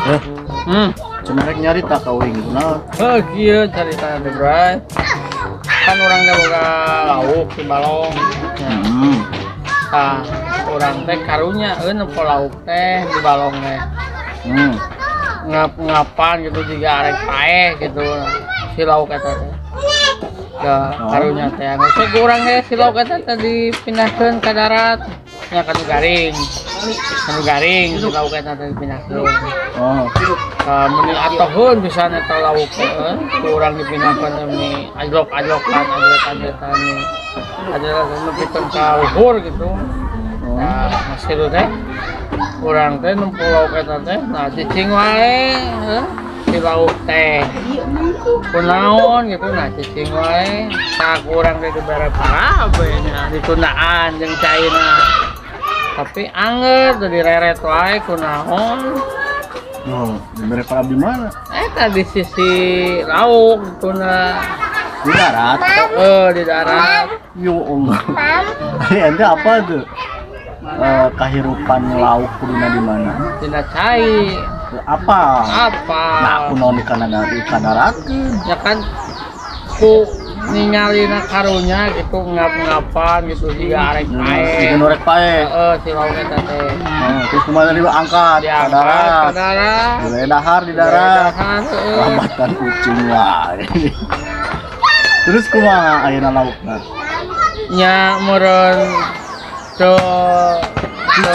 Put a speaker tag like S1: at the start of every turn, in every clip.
S1: Eh, cuma rek nyari tak kawin nah.
S2: Oh kieu carita teh bray. Kan urang teh boga lauk di balong. Tah urang teh karunya nempo lauk teh di balong teh. Ngapan gitu juga arek pae gitu. Si lauk eta teh. Ya karunya teh anu kurang teh si lauk eta teh dipindahkeun ka darat. Ya kan garing si lauk eta teh dipindahkeun. Meni atoheun pisan eta lauk teh kurang dipindahkeun meni ajlok-ajlokan ajlok-ajlokan nepikeun ka luhur gitu. Nah, masih teh kurang teh nempo lauk eta teh nah cicing wae si lauk teh kunaon gitu nah cicing wae tak kurang teh dibere parabe nya ditundaan jeung caina tapi angger teu direret wae kunaon.
S1: Dibere parabe di mana?
S2: Eta di sisi lauk tuna
S1: Di darat.
S2: Di darat.
S1: Yo Allah. Ente apa tuh? Kahirupan lauk kuduna di mana?
S2: Tina cai.
S1: Apa? Nah, kunaon di kadaratkeun.
S2: Ya kan ku ningalina karunya gitu ngap-ngapan gitu juga arek pae.
S1: Jeung arek pae.
S2: Si lauk eta teh.
S1: Terus kumaha diangkat ka darat. Diledahar di darat. Lambatan kucing wae. Terus kumaha ayeuna laukna?
S2: Nya meureun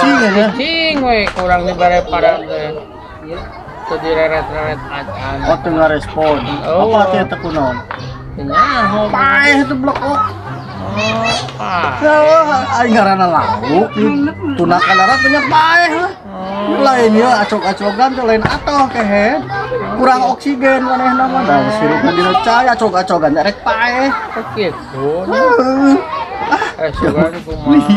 S2: cicing we kurang dibere pada teh. Teu direret-reret acan.
S1: Oh teu ngarespon. Apa teh eta kunaon?
S2: Nyaho
S1: Paeh teh blokok. Aing ngaranna lauk tuna ka darat banyak paeh lah. Lain ya acok-acogan teh lain atoh kehe. Kurang oksigen manehna mah. Da sirupna dina cai acok-acogan rek paeh.
S2: Kitu. Sugan kumaha.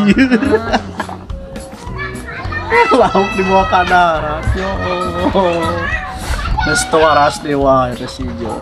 S1: Lauk di bawah ka darat. Ya Allah. Geus waras dewa eta si Jo.